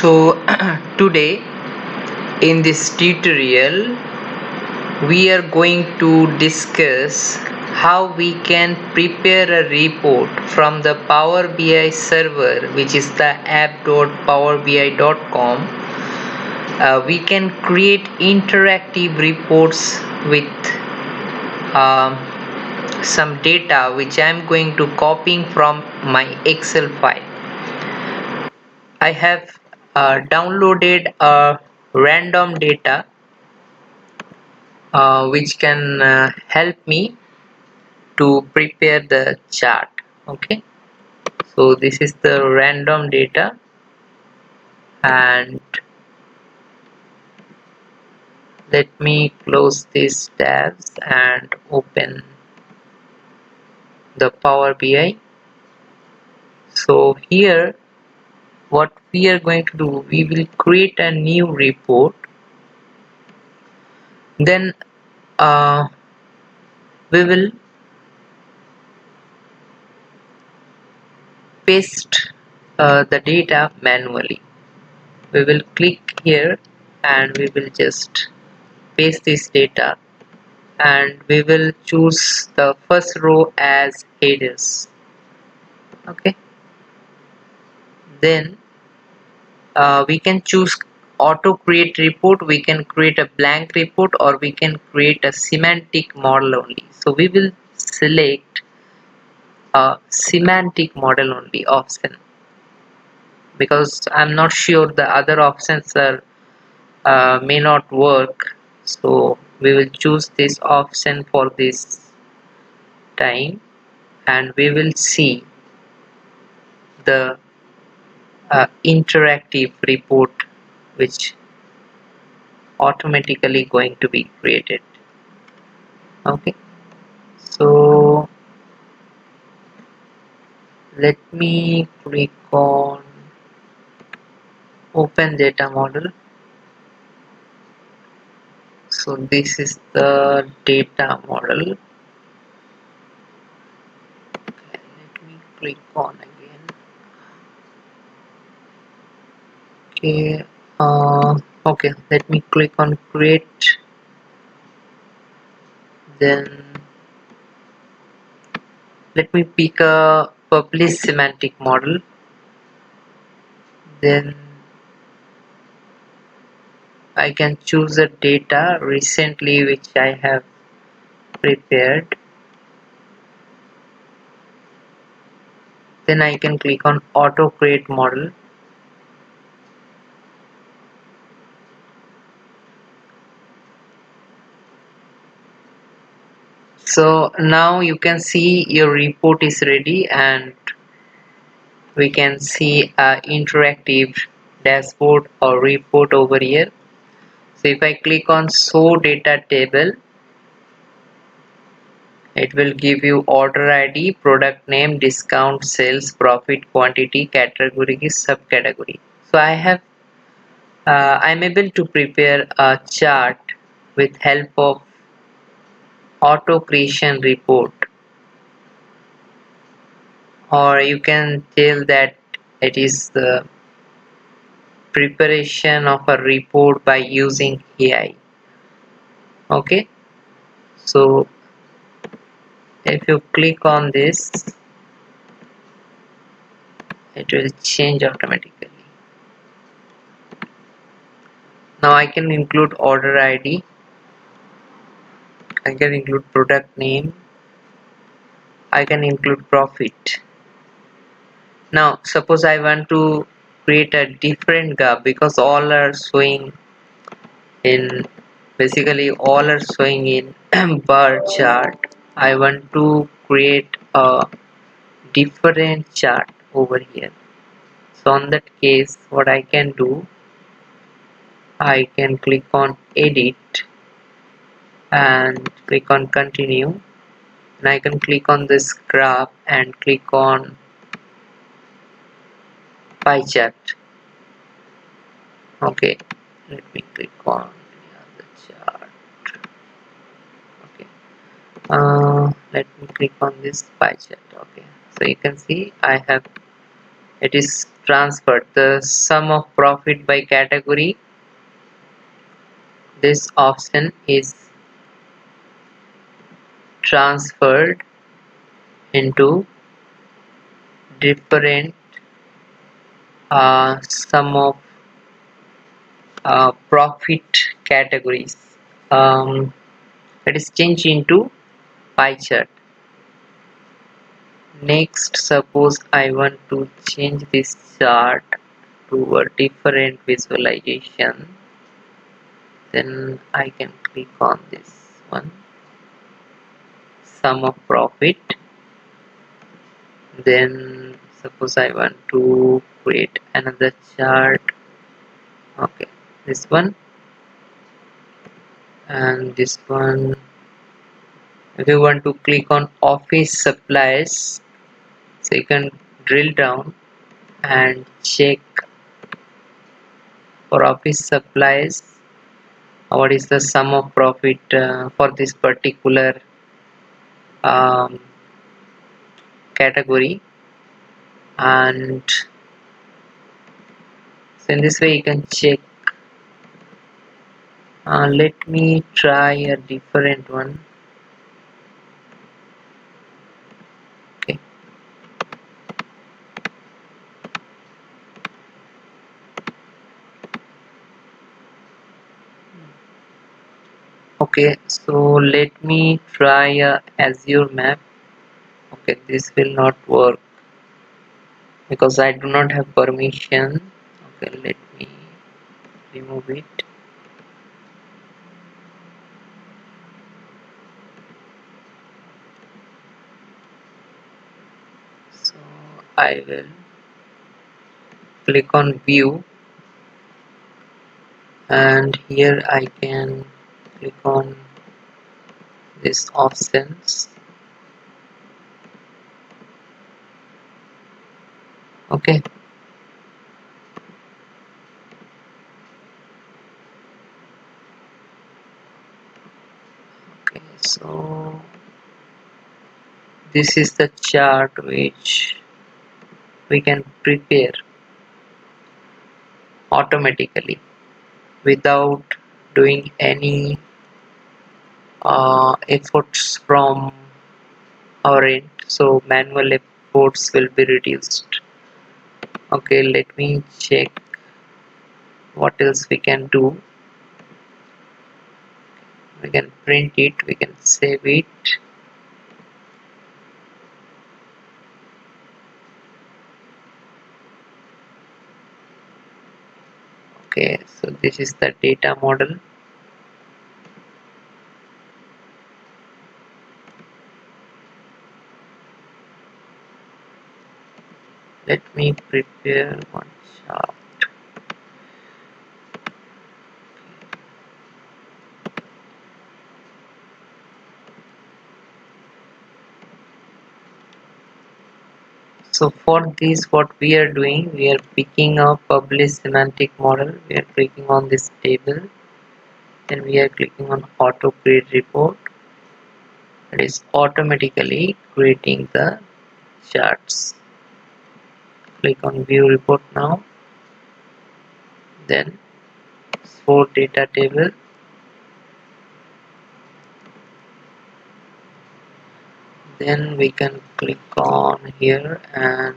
So today in this tutorial we are going to discuss how we can prepare a report from the Power BI server, which is the app.powerbi.com. We can create interactive reports with some data which I am going to copying from my Excel file. I have downloaded a random data which can help me to prepare the chart. Okay, so this is the random data, and let me close these tabs and open the Power BI. So here what we are going to do, we will create a new report, then we will paste the data manually. We will click here and we will just paste this data, and we will choose the first row as headers. Okay, then we can choose auto create report, we can create a blank report, or we can create a semantic model only. So we will select a semantic model only option, because I'm not sure the other options are may not work. So we will choose this option for this time, and we will see the interactive report which automatically going to be created. Okay, so let me click on open data model. So this is the data model. Okay, let me click on again. Okay, okay, let me click on create, then let me pick a publish semantic model, then I can choose a data recently which I have prepared, then I can click on auto create model. So now you can see your report is ready, and we can see a interactive dashboard or report over here. So if I click on show data table, it will give you order ID, product name, discount, sales, profit, quantity, category, subcategory. So I'm able to prepare a chart with help of auto creation report, or you can tell that it is the preparation of a report by using AI. Okay, so if you click on this, it will change automatically. Now I can include order ID, I can include product name, I can include profit. Now suppose I want to create a different graph, because all are showing in, basically all are showing in bar chart. I want to create a different chart over here. So on that case, what I can do, I can click on edit and click on continue, and I can click on this graph and click on pie chart. Okay, let me click on the chart. Okay, let me click on this pie chart. Okay, so you can see I have it is transferred. The sum of profit by category, this option is transferred into different sum of profit categories. It is changed into pie chart. Next, suppose I want to change this chart to a different visualization, then I can click on this one, sum of profit. Then suppose I want to create another chart. Okay, this one and this one. If you want to click on office supplies, so you can drill down and check for office supplies what is the sum of profit for this particular um, category, and so in this way you can check. Let me try a different one. Okay, okay, so let me try a Azure map. Okay, this will not work because I do not have permission. Okay, let me remove it. So I will click on view, and here I can click on this options. Okay, okay, so this is the chart which we can prepare automatically without doing any efforts from our end, so manual efforts will be reduced. Okay, let me check what else we can do. We can print it, we can save it. Okay, so this is the data model. Let me prepare one chart. So for this, what we are doing, we are picking up publish semantic model. We are clicking on this table, then we are clicking on auto create report. It is automatically creating the charts. Click on view report now, then for data table, then we can click on here and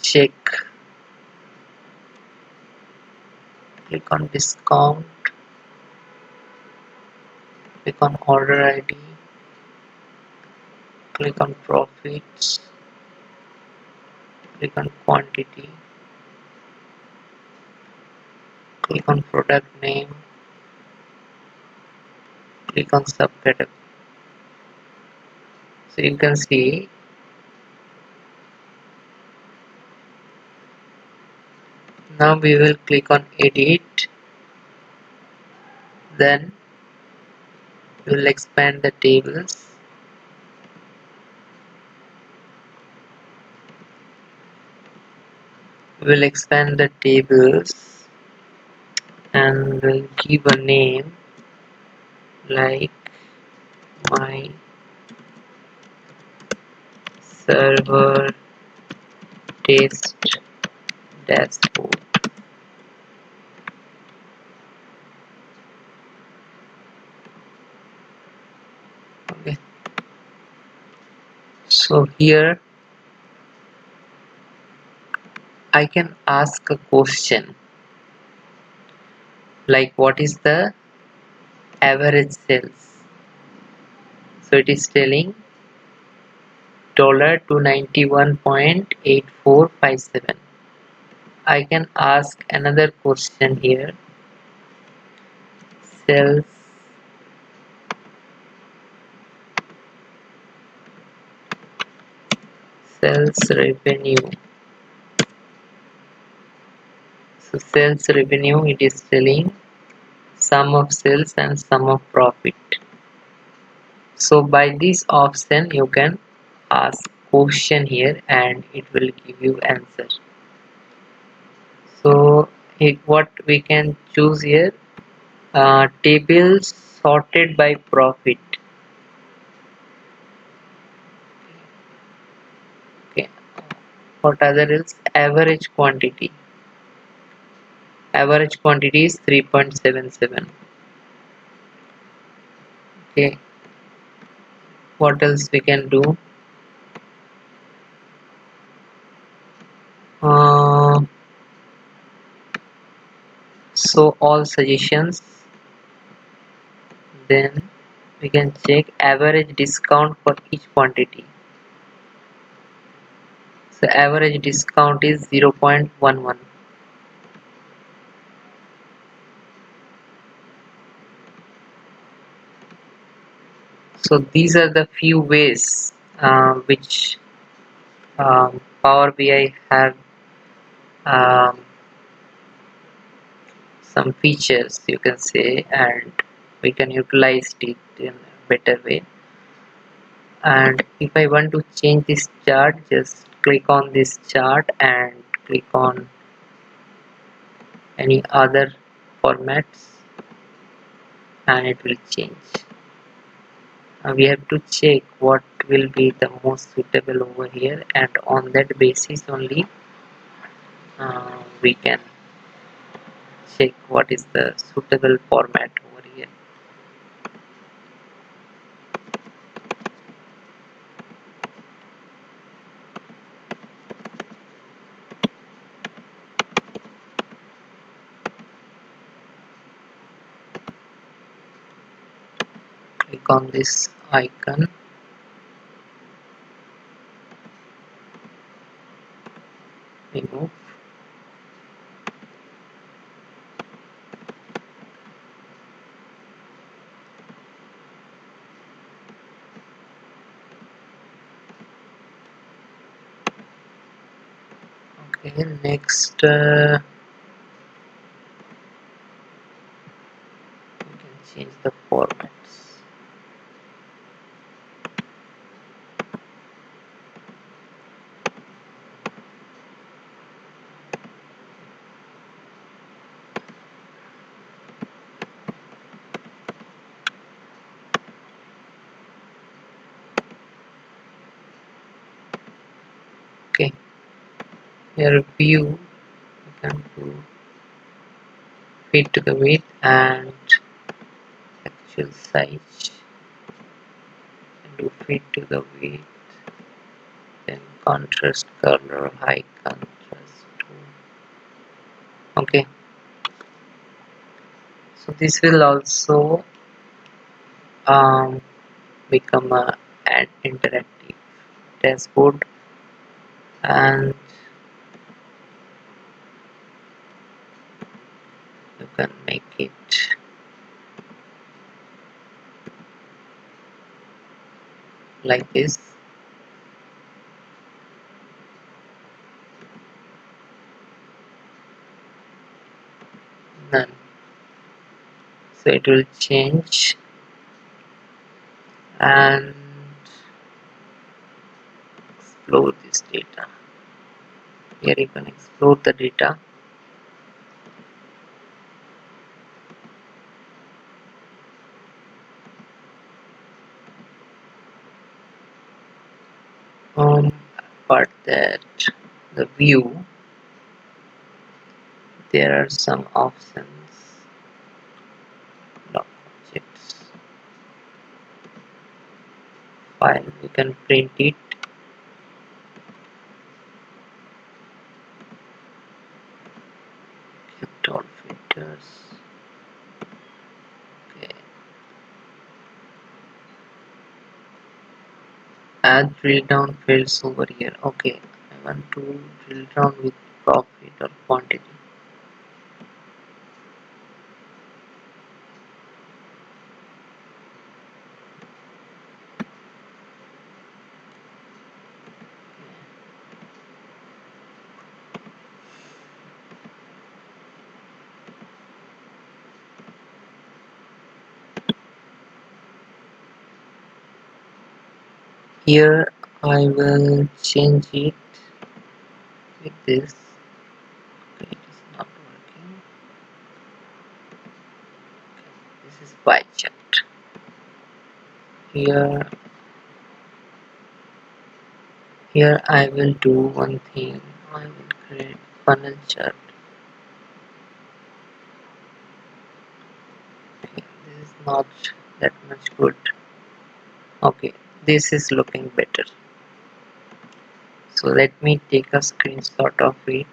check. Click on discount, click on order ID, click on profits, click on quantity, click on product name, click on subcategory. So you can see now we will click on edit, then we will expand the tables. We will expand the tables and we'll give a name like my server test dashboard. Okay, so here I can ask a question like what is the average sales. So it is telling $291.8457. I can ask another question here. Sales revenue. So sales revenue, it is telling sum of sales and sum of profit. So by this option you can ask question here and it will give you answer. So what we can choose here, tables sorted by profit. Okay, what other is average quantity. Average quantity is 3.77. Okay, what else we can do? So all suggestions, then we can check average discount for each quantity. So average discount is 0.11. So these are the few ways which Power BI have um, some features, you can say, and we can utilize it in a better way. And if I want to change this chart, just click on this chart and click on any other formats and it will change. We have to check what will be the most suitable over here, and on that basis only we can check what is the suitable format over here. Click on this icon, remove. Okay, next we can change the formats. Okay, here view, you can do fit to the width and actual size, and do fit to the width, then contrast color, high contrast. Okay, so this will also become an interactive dashboard, and you can make it like this. None. So it will change and explore this data. Here you can explore the data. But that the view, there are some options. Block objects, file, you can print it. Kept all filters. Okay. Add drill down fields over here. Okay, I want to drill down with profit or quantity. Here I will change it with this. Okay, it is not working. This is pie chart. Here I will do one thing. I will create funnel chart. Okay, this is not that much good. Okay, this is looking better. So let me take a screenshot of it.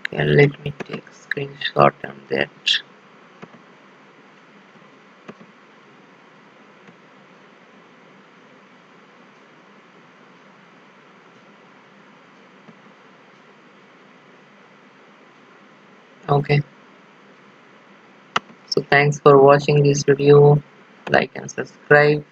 Okay, let me take a screenshot on that. Okay, so thanks for watching this video. Like and subscribe.